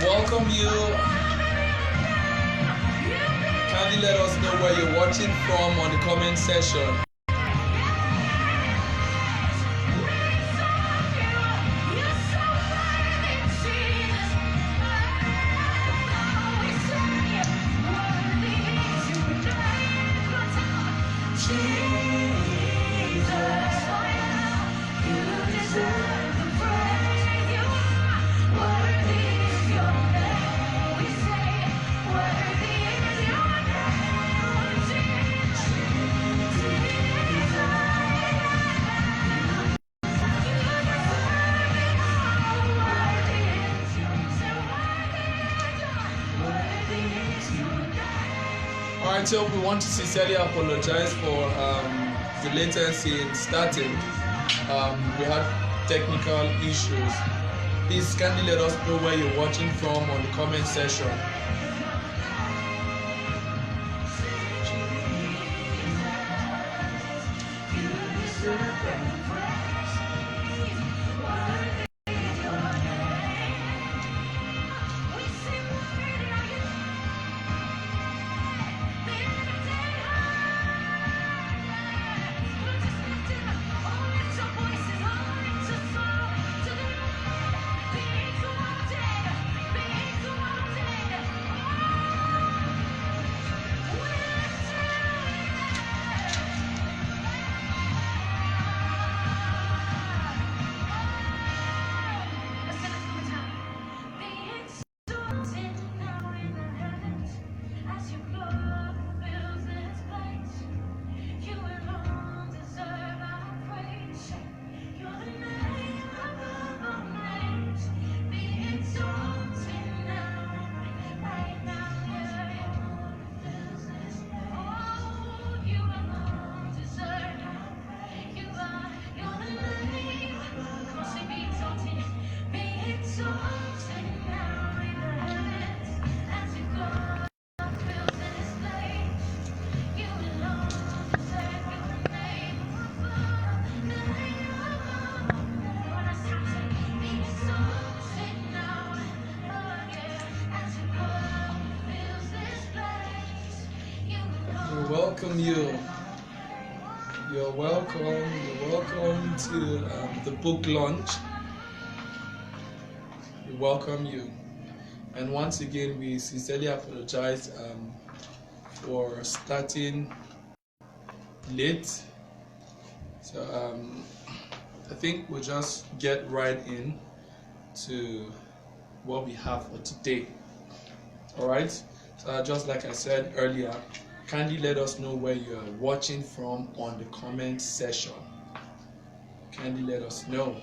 welcome you. Kindly let us know where you're watching from on the comment section. Alright, so we want to sincerely apologize for the latency in starting. We had technical issues. Please kindly let us know where you're watching from on the comment section. Welcome you. You're welcome. You're welcome to the book launch. We welcome you. And once again, we sincerely apologize for starting late. So I think we'll just get right in to what we have for today. All right. So just like I said earlier, kindly let us know where you are watching from on the comment section. Kindly let us know.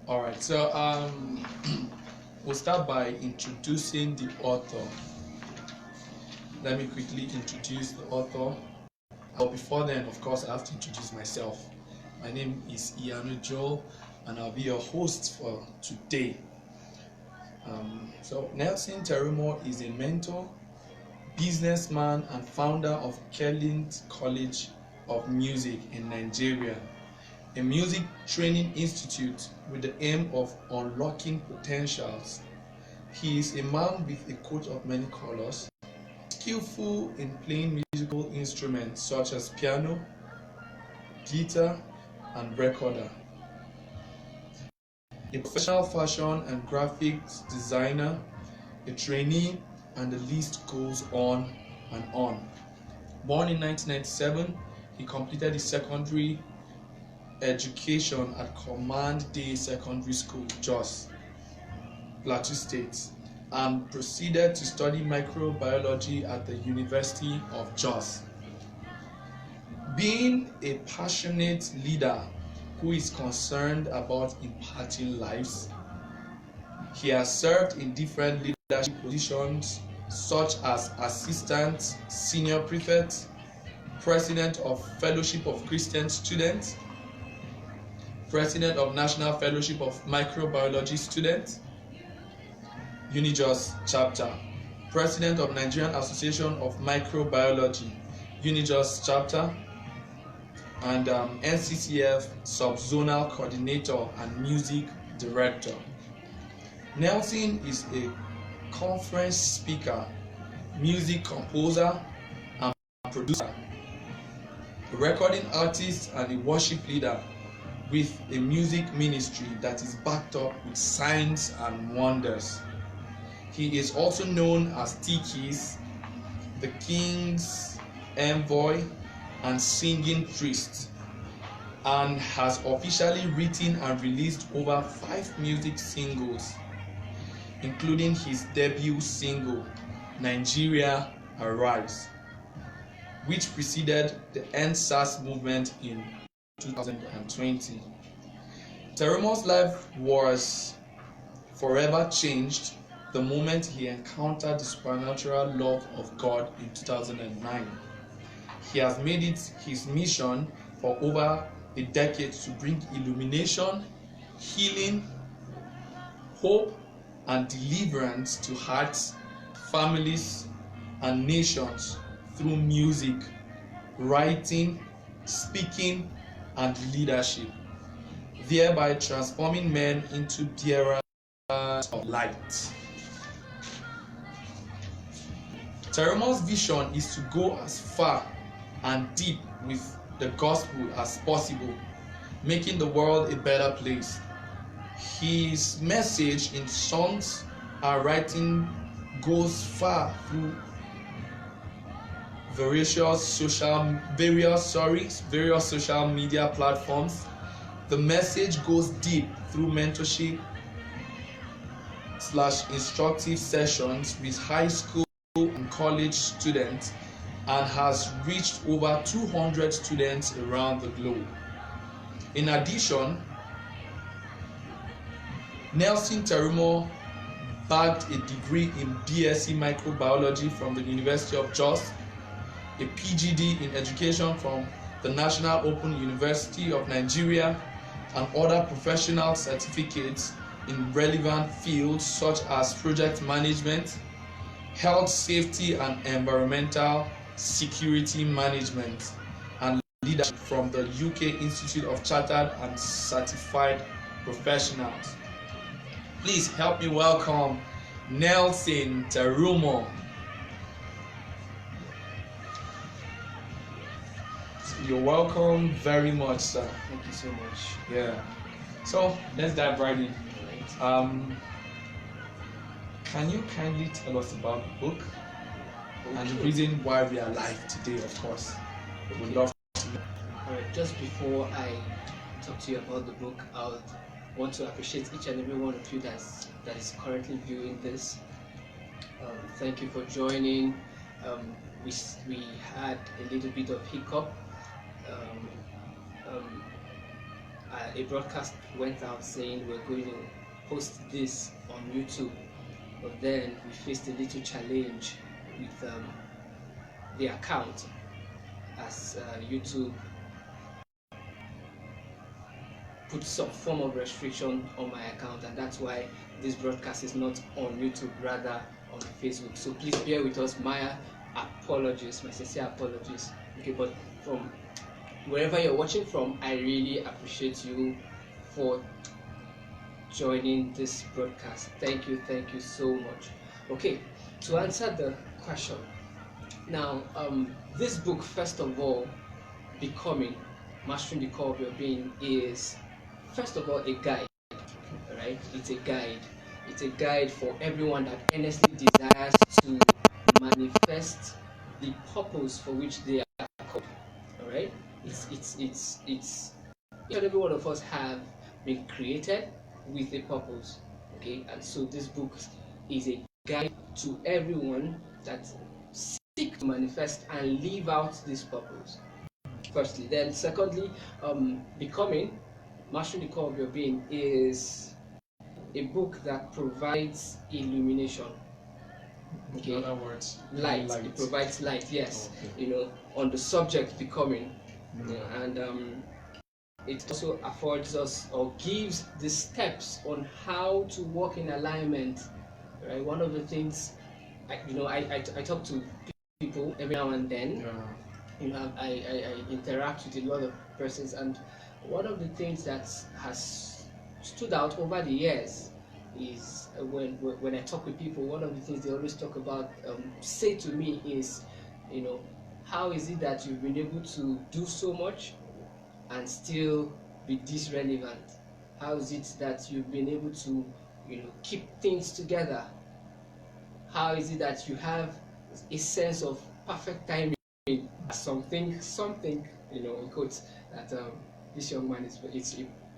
All right, so we'll start by introducing the author. Let me quickly introduce the author. But before then, of course, I have to introduce myself. My name is Iyanu Joel, and I'll be your host for today. So Nelson Terumo is a mentor, businessman, and founder of Kellind College of Music in Nigeria, a music training institute with the aim of unlocking potentials. He is a man with a coat of many colors, skillful in playing musical instruments such as piano, guitar, and recorder. A professional fashion and graphics designer, a trainee, and the list goes on and on. Born in 1997, he completed his secondary education at Command Day Secondary School, Jos, Plateau State, and proceeded to study microbiology at the University of Jos. Being a passionate leader who is concerned about impacting lives, he has served in different leadership positions such as assistant senior prefect, president of Fellowship of Christian Students, president of National Fellowship of Microbiology Students, Unijos chapter, president of Nigerian Association of Microbiology, Unijos chapter, and NCCF subzonal coordinator and music director. Nelson is a conference speaker, music composer, and producer, a recording artist, and a worship leader with a music ministry that is backed up with signs and wonders. He is also known as T-Keys, the King's Envoy, and Singing Priest, and has officially written and released over 5 music singles, including his debut single, Nigeria Arise, which preceded the End SARS movement in 2020. Terumo's life was forever changed the moment he encountered the supernatural love of God in 2009. He has made it his mission for over a decade to bring illumination, healing, hope, and deliverance to hearts, families, and nations through music, writing, speaking, and leadership, thereby transforming men into bearers of light. Terumo's vision is to go as far and deep with the gospel as possible, making the world a better place. His message in songs and writing goes far through various social media platforms. The message goes deep through mentorship / instructive sessions with high school and college students, and has reached over 200 students around the globe. In addition, Nelson Terumo bagged a degree in BSc Microbiology from the University of Jos, a PGD in Education from the National Open University of Nigeria, and other professional certificates in relevant fields such as project management, health safety and environmental security management, and leadership from the UK Institute of Chartered and Certified Professionals. Please help me welcome Nelson Terumo. You're welcome very much, sir. Thank you so much. Yeah. So let's dive right in. Can you kindly tell us about the book and the reason why we are live today? Of course, we would love to know. Alright, just before I talk to you about the book, I would want to appreciate each and every one of you that is currently viewing this. Thank you for joining. We had a little bit of hiccup. A broadcast went out saying we're going to post this on YouTube, but then we faced a little challenge with the account, as YouTube put some form of restriction on my account, and that's why this broadcast is not on YouTube, rather on Facebook. So please bear with us. My apologies, my sincere apologies. Okay, but from wherever you're watching from, I really appreciate you for joining this broadcast. Thank you so much. Okay, to answer the question, now this book, first of all, Becoming, Mastering the Core of Your Being, is first of all a guide. Right? It's a guide for everyone that earnestly desires to manifest the purpose for which they are called. All right? It's each and every one of us have been created with a purpose. Okay, and so this book is a guide to everyone that seek to manifest and live out this purpose. Firstly, then secondly, Becoming, Mastering the Core of Your Being is a book that provides illumination. Okay, in other words, light. It provides light. Yes, okay. On the subject becoming. Yeah, and it also affords us or gives the steps on how to walk in alignment. Right, one of the things I talk to people every now and then. Yeah. I interact with a lot of persons, and one of the things that has stood out over the years is when I talk with people, one of the things they always talk about, say to me is, you know, how is it that you've been able to do so much and still be this relevant? How is it that you've been able to, keep things together? How is it that you have a sense of perfect timing? Something, in quotes, that this young man is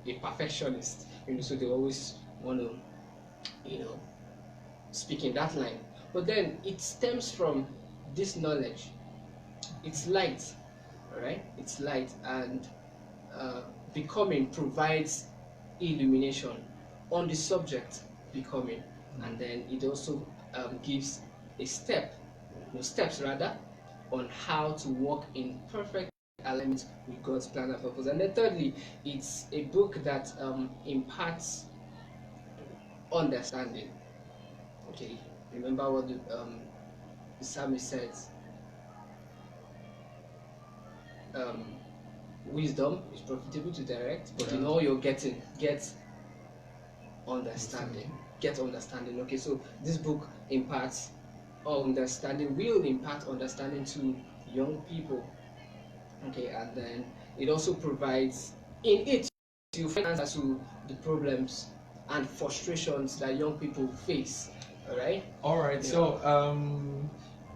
a perfectionist. So they always want to, speak in that line. But then it stems from this knowledge. It's light, all right? It's light, and becoming provides illumination on the subject becoming, and then it also gives a steps rather, on how to walk in perfect alignment with God's plan and purpose. And then thirdly, it's a book that imparts understanding. Okay, remember what the psalmist says. Wisdom is profitable to direct, but in all you're getting, get understanding. Get understanding. Okay, so this book imparts understanding, will impart understanding to young people. Okay, and then it also provides, in it you find answers to the problems and frustrations that young people face. All right. Yeah. So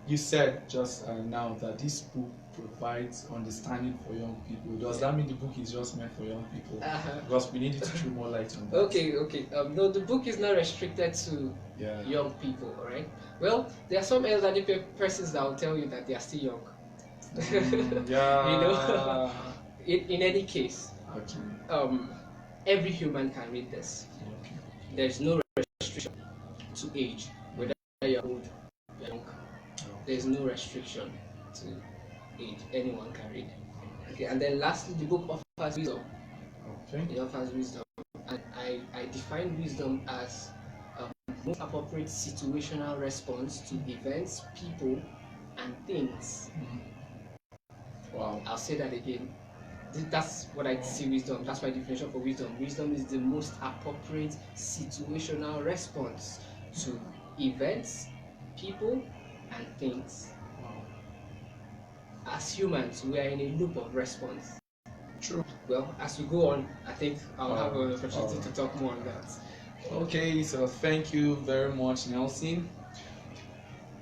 you said just now that this book provides understanding for young people. Does that mean the book is just meant for young people? Because we need to throw more light on that. Okay. No, the book is not restricted to young people. All right. Well, there are some elderly persons that will tell you that they are still young. Yeah. In any case, every human can read this. Okay. There's no restriction to age, whether you're old or young. There's no restriction to age. Anyone can read. Okay, and then lastly, the book offers wisdom. Okay. It offers wisdom, and I define wisdom as most appropriate situational response to events, people, and things. Wow. I'll say that again. That's what I see wisdom. That's my definition for wisdom. Wisdom is the most appropriate situational response to events, people, and things. Wow. As humans, we are in a loop of response. True. Well, as we go on, I think I'll have an opportunity to talk more on that. Okay, so thank you very much, Nelson.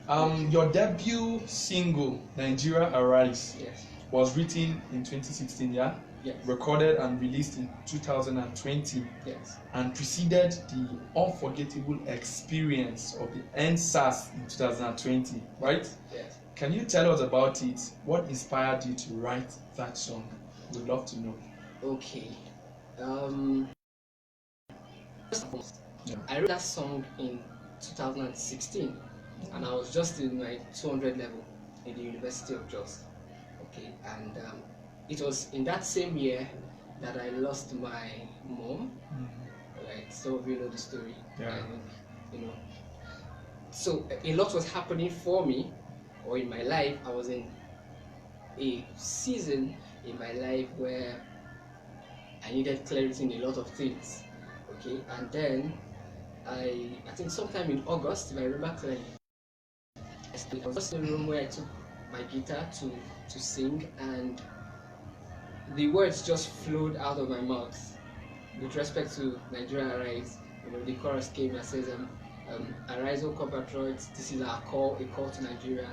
Your debut single, Nigeria Arise, Yes. was written in 2016, yeah? Yes. Recorded and released in 2020, Yes. and preceded the unforgettable experience of the NSAS in 2020, right? Yes. Can you tell us about it? What inspired you to write that song? We'd love to know. Okay. Yeah. I wrote that song in 2016, and I was just in my 200 level in the University of Jos. Okay, and it was in that same year that I lost my mom. Right, some of you know the story. Yeah. And, so a lot was happening for me, or in my life. I was in a season in my life where I needed clarity in a lot of things. Okay, and then I think sometime in August, if I remember clearly, I was just in a room where I took my guitar to sing, and the words just flowed out of my mouth. With respect to Nigeria Arise, the chorus came and says, "Arise, O compatriots! This is our call, a call to Nigeria,"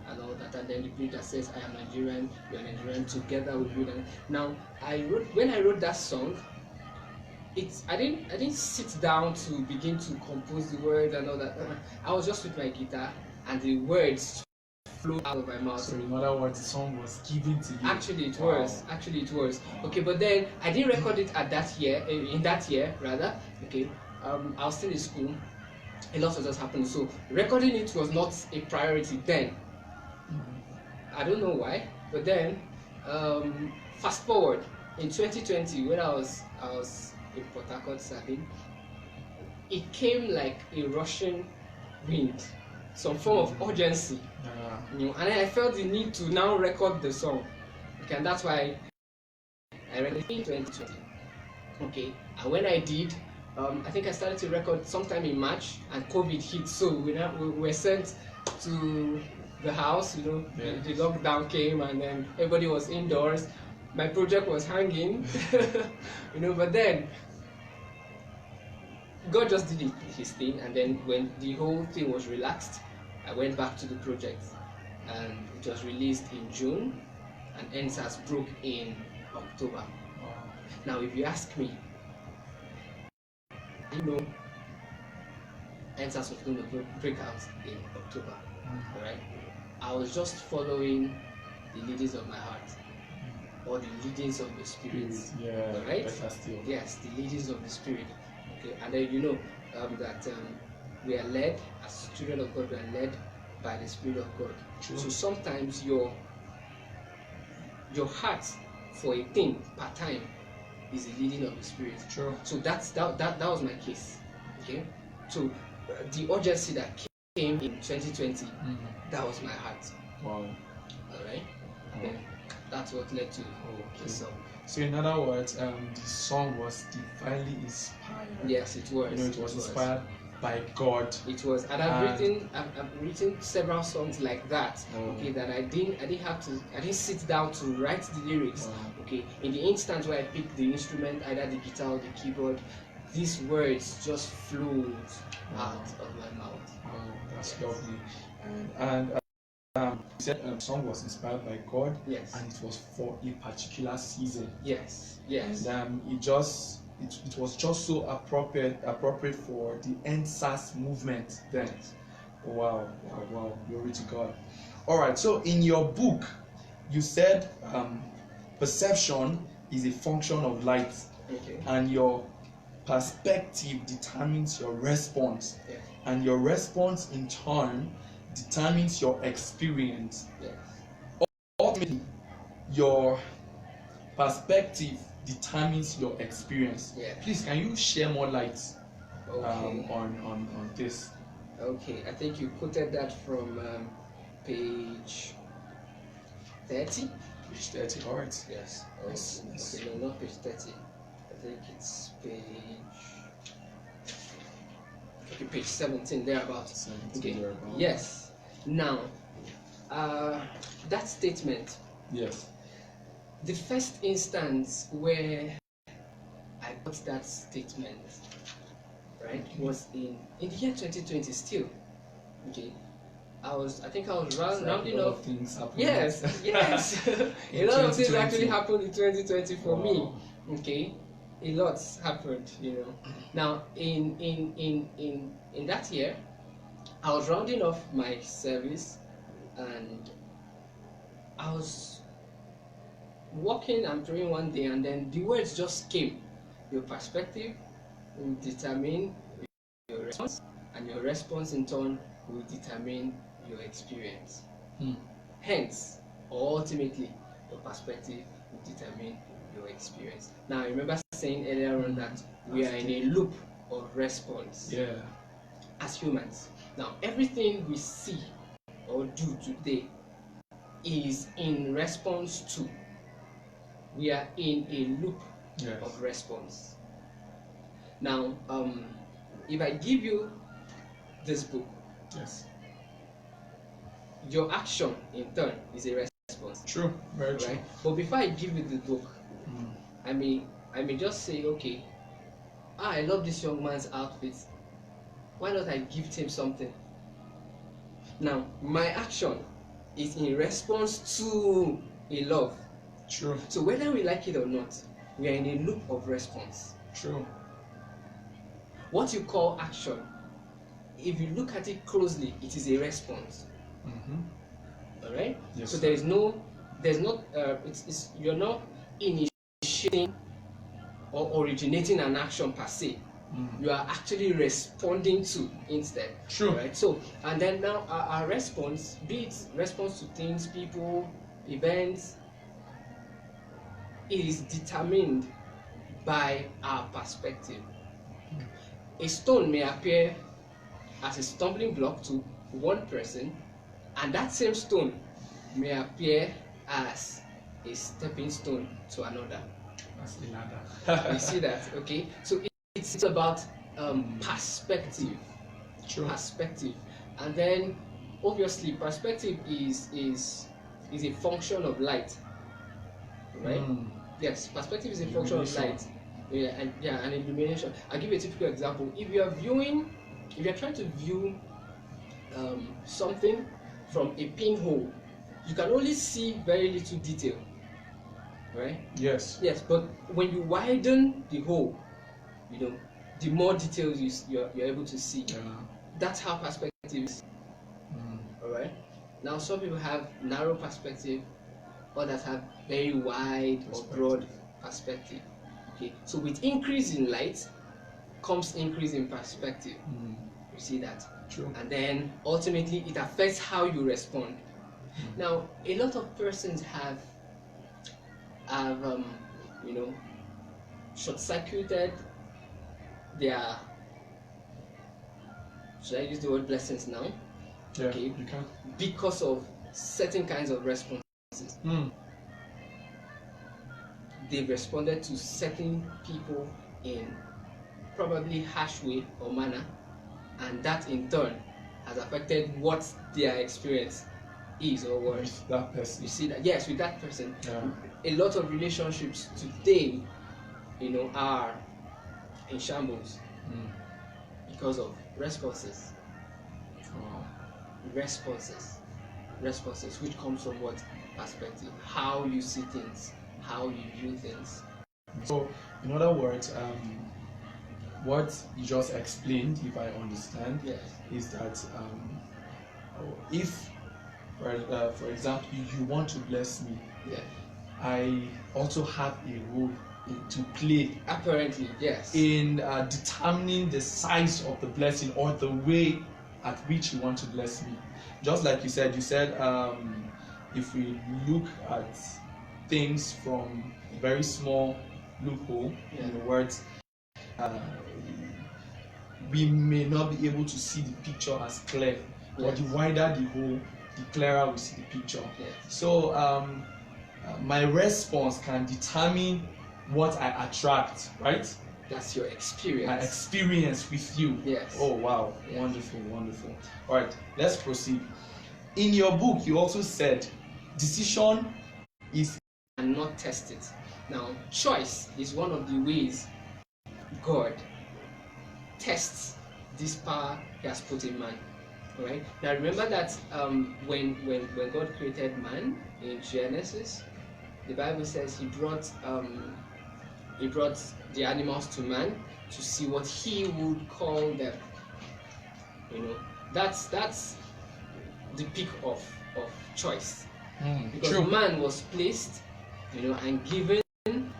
and all that. And then the bridge that says, "I am Nigerian, you are Nigerian, together we build." Now, when I wrote that song, I didn't sit down to begin to compose the words and all that. I was just with my guitar, and the words flowed out of my mouth. So in other words, the song was given to you. Actually, it was. Okay, but then I didn't record it in that year rather. Okay, I was still in school. A lot of that happened. So recording it was not a priority then. I don't know why, but then fast forward in 2020 when I was in Port Harcourt serving, it came like a rushing wind, some form of urgency. And I felt the need to now record the song. Okay, and that's why I read it in 2020. Okay, and when I did, I think I started to record sometime in March, and COVID hit, so we were sent to the house. Yeah. The lockdown came, and then everybody was indoors. My project was hanging, but then God just did his thing, and then when the whole thing was relaxed, I went back to the project, and it was released in June, and NSAS broke in October. Wow. Now, if you ask me, NSAS was going to break out in October, right? I was just following the leadings of my heart, or the leadings of the Spirit. Yeah. Right? Better still. Yes, the leadings of the Spirit. Okay, and then that we are led as children of God. We are led by the Spirit of God. True. So sometimes your heart for a thing part time is the leading of the Spirit. True. So that was my case. Okay, so the urgency that came in 2020, that was my heart. Wow. All right. Then that's what led to the song. So in other words, the song was divinely inspired. Yes, it was. It was inspired by God. It was, and I've written several songs like that. Okay, that I didn't sit down to write the lyrics. Okay, in the instance where I picked the instrument, either the guitar or the keyboard, these words just flowed out of my mouth. Wow, that's lovely. And you said the song was inspired by God. Yes. And it was for a particular season. Yes. And it was just so appropriate for the NSAS movement then. Yes. Wow, glory to God. All right, so in your book, you said perception is a function of light. Okay. And your perspective determines your response. Yeah. And your response in turn determines your experience. Yes. Ultimately, your perspective determines your experience. Yeah. Please, can you share more light Okay. on this? Okay, I think you quoted that from page 30. Page 30, all right. Yes. Yes. Okay, no, not page 30. I think it's page 17, thereabouts. 17, Okay. thereabout. Yes. Now, that statement, Yes. the first instance where I got that statement, right, was in the year 2020 still. Okay. I think I was rounding a lot off. of things happened. Yes. A lot of things actually happened in 2020 for me. Okay. A lot happened, Now, in that year, I was rounding off my service, and I was walking and praying one day, and then the words just came. Your perspective will determine your response, and your response in turn will determine your experience. Hence, or ultimately, your perspective will determine your experience. Now, I remember saying earlier on that we are in a loop of response as humans. Now, everything we see or do today is in response to. We are in a loop of response. Now, if I give you this book, yes, your action in turn is a response. True, very true. Right? But before I give you the book, I may just say, okay, I love this young man's outfit. Why not I gift him something? Now, my action is in response to a love. True. So whether we like it or not, we are in a loop of response. True. What you call action, if you look at it closely, it is a response. All right. Yes, so sir. you're not initiating or originating an action per se. You are actually responding to instead. True. Right. So, and then now our response, be it response to things, people, events, is determined by our perspective. A stone may appear as a stumbling block to one person, and that same stone may appear as a stepping stone to another. That's a ladder. You see that? Okay. So it's about perspective. True. Perspective, and then obviously perspective is a function of light, right? Yes, perspective is a function of light. And illumination. I'll give you a typical example. If you are trying to view something from a pinhole, you can only see very little detail, right? Yes. Yes, but when you widen the hole, the more details you're able to see. Yeah. That's how perspective is. All right. Now, some people have narrow perspective, others have very wide or broad perspective. Okay. So with increase in light comes increase in perspective. You see that? True. And then ultimately it affects how you respond. Now, a lot of persons have short-circuited their, should I use the word blessings now? Yeah, okay, you can. Because of certain kinds of responses. They've responded to certain people in probably harsh way or manner, and that in turn has affected what their experience is or was. With that person. You see that? Yes, with that person. Yeah. A lot of relationships today, are in shambles because of responses. Wow. Responses, which comes from what? Perspective. How you see things, how you view things. So, in other words, what you just explained, if I understand, Yes. is that if, for example, you want to bless me, Yeah. I also have a role to play Apparently, yes. in determining the size of the blessing or the way at which you want to bless me. Just like you said, if we look at things from a very small loophole, Yeah. in the words, we may not be able to see the picture as clear. But the wider the hole, the clearer we see the picture. Yes. So my response can determine what I attract, right? That's your experience. My experience with you. Yes. Oh wow, Yes. Wonderful, wonderful. All right, let's proceed. In your book, you also said decision is And not test it. Now, choice is one of the ways God tests this power He has put in man. All right. Now, remember that when God created man in Genesis, the Bible says He brought the animals to man to see what He would call them. That's the peak of choice. Because true. man was placed, and given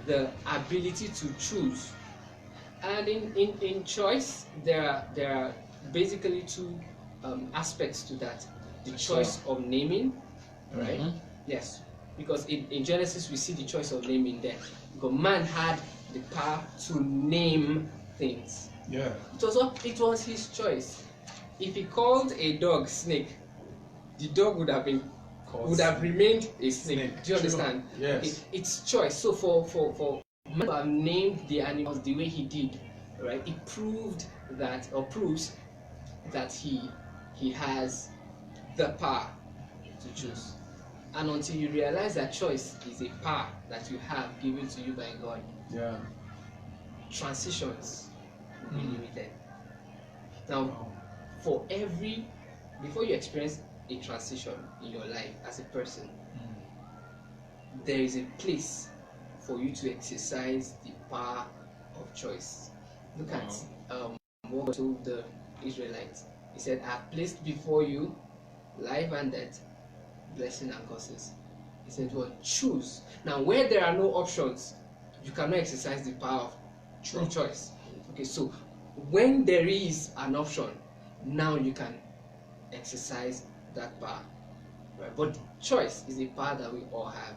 the ability to choose. And in choice, there are basically two aspects to that. The choice of naming, right? Yes, because in Genesis we see the choice of naming there. Because man had the power to name things. Yeah. It was his choice. If he called a dog snake, the dog would have remained a snake. Do you understand? Yes. It's choice. So for man to have named the animals the way he did, right? It proves that he has the power to choose. And until you realize that choice is a power that you have given to you by God, Yeah. transitions will be limited. Now, before you experience a transition in your life as a person, there is a place for you to exercise the power of choice. Look at what God told the Israelites. He said, I have placed before you life and death, blessing and curses. He said, well, choose. Now, where there are no options, you cannot exercise the power of choice. Okay, so when there is an option, now you can exercise that power. Right? But choice is a power that we all have.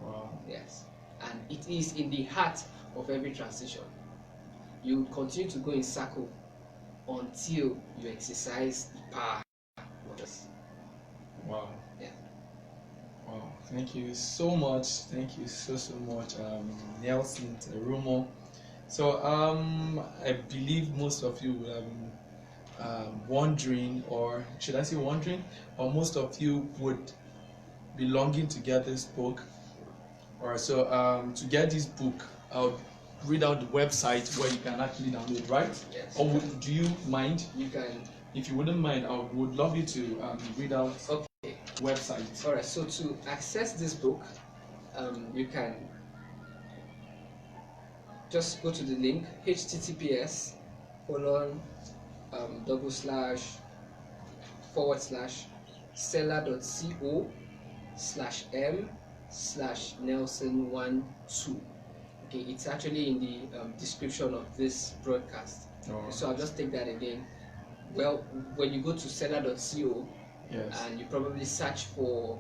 Wow. Yes. And it is in the heart of every transition. You continue to go in circle until you exercise the power of choice. Wow. Yeah. Wow, thank you so much. Thank you so much, Nelson Terumo. So I believe most of you will have been wondering, or should I say wondering, or most of you would be longing to get this book. Alright, so to get this book, I'll read out the website where you can actually download, right? Yes. Or do you mind? You can. If you wouldn't mind, I would love you to read out Okay. website. Alright, so to access this book, you can just go to the link https /seller.co/m/Nelson12. Okay, it's actually in the description of this broadcast. Oh. So I'll just take that again. Well, when you go to seller.co, Yes. and you probably search for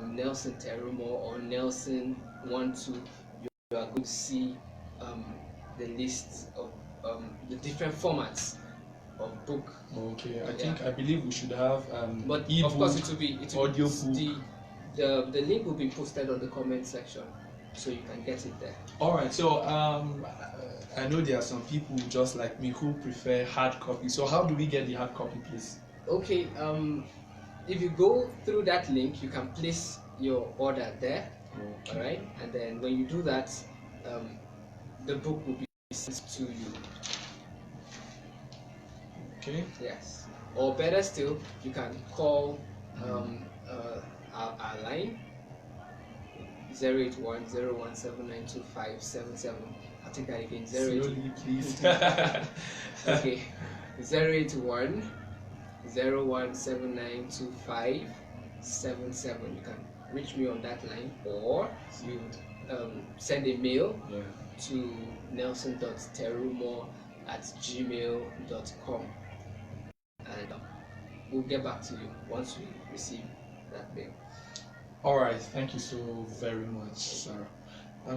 Nelson Terumo or Nelson12, you are going to see the list of the different formats of book. Okay, I believe we should have But e-book, of course, it will be audio book. The link will be posted on the comment section, so you can get it there. All right, so I know there are some people just like me who prefer hard copy. So how do we get the hard copy, please? Okay, if you go through that link, you can place your order there. Okay. All right, and then when you do that, the book will be sent to you. Okay. Yes, or better still, you can call our line 08101792577. I'll take that again. Slowly, please. Okay, 08101792577. You can reach me on that line, or you send a mail to nelson.terumo@gmail.com, and we'll get back to you once we receive that mail. All right, thank you so very much, sir.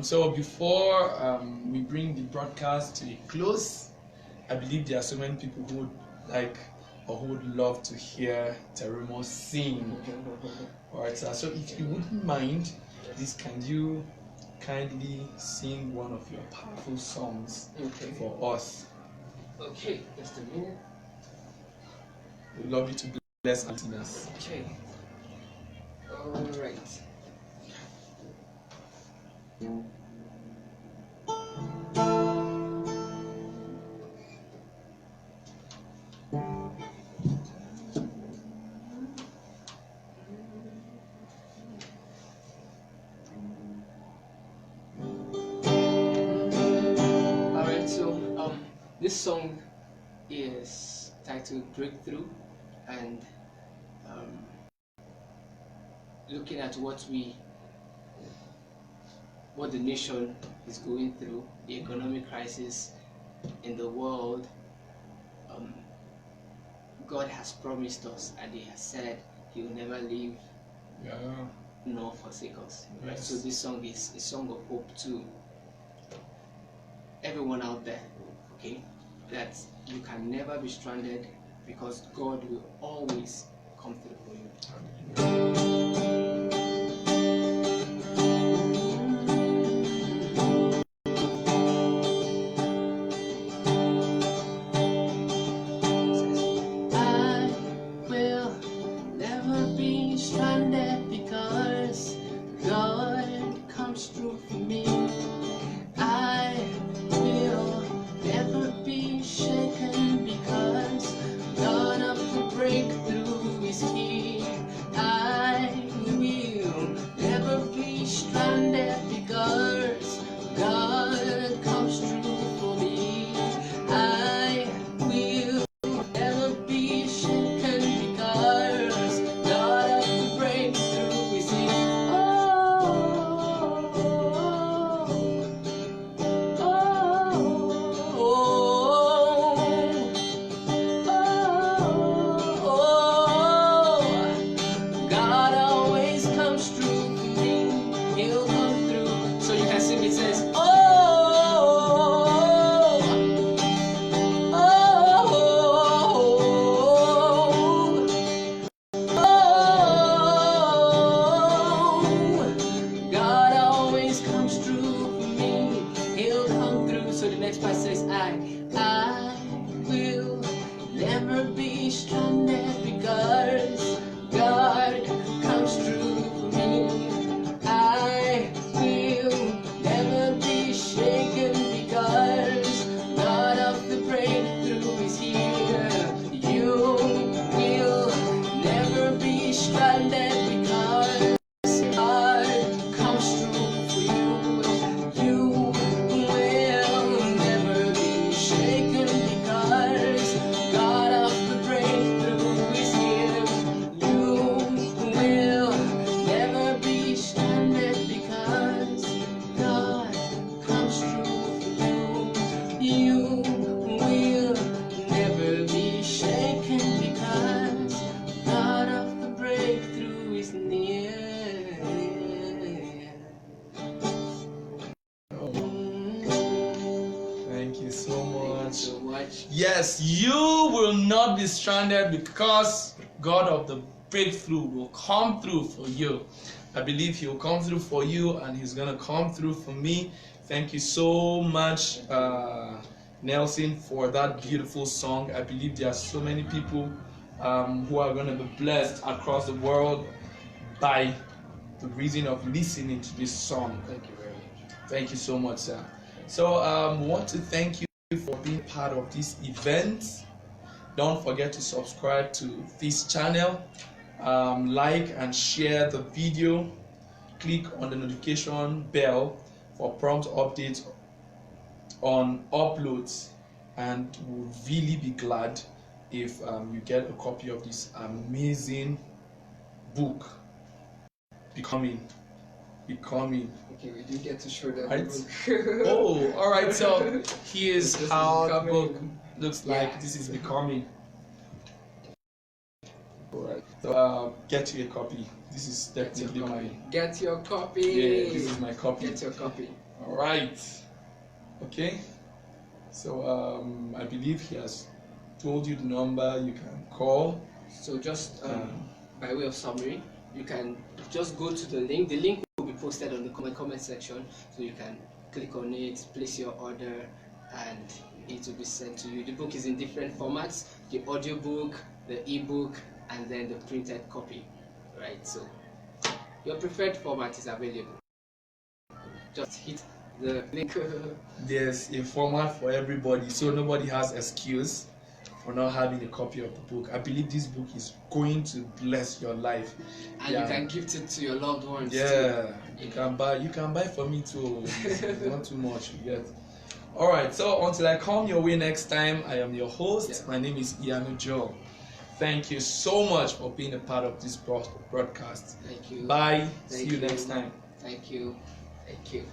So before we bring the broadcast to a close, I believe there are so many people who would like or who would love to hear Terumo sing. All right, sir. So if you wouldn't mind, please can you kindly sing one of your powerful songs for us? Okay, just a minute. We'd love you to bless Antinas. Okay. All right. This song is titled Breakthrough, and looking at what the nation is going through, the economic crisis in the world, God has promised us, and He has said He will never leave nor forsake us. Yes. Right? So this song is a song of hope to everyone out there, okay, that you can never be stranded, because God will always come through for you. I will never be stranded, because God comes through for me. I will never be shaken, because God of the breakthrough is here. I Yes, you will not be stranded because God of the breakthrough will come through for you. I believe He will come through for you, and He's gonna come through for me. Thank you so much, Nelson, for that beautiful song. I believe there are so many people who are gonna be blessed across the world by the reason of listening to this song. Thank you very much. Thank you so much, sir. So we want to thank you for being part of this event. Don't forget to subscribe to this channel, like and share the video, click on the notification bell for prompt updates on uploads, and we'll really be glad if you get a copy of this amazing book, Becoming. Okay, we did get to show that Right. book. Oh, all right. So here's This is how the Becoming. book looks like. Yeah. This is Becoming. All right. So get you a copy. This is definitely my. Get your copy. Yeah, this is my copy. Get your copy. All right. Okay. So I believe he has told you the number you can call. So just by way of summary, you can just go to the link. The link will be posted on the comment section, so you can click on it, place your order, and it will be sent to you. The book is in different formats: the audio book, the ebook, and then the printed copy. Right. So your preferred format is available. Just hit the link. There's a format for everybody, so nobody has excuse for not having a copy of the book. I believe this book is going to bless your life. And you can gift it to your loved ones. Yeah, too. you can buy for me too. It's not too much, you get. All right, so until I come your way next time, I am your host. Yeah. My name is Ianu Joe. Thank you so much for being a part of this broadcast. Thank you. Bye. Thank See you next time. Thank you. Thank you.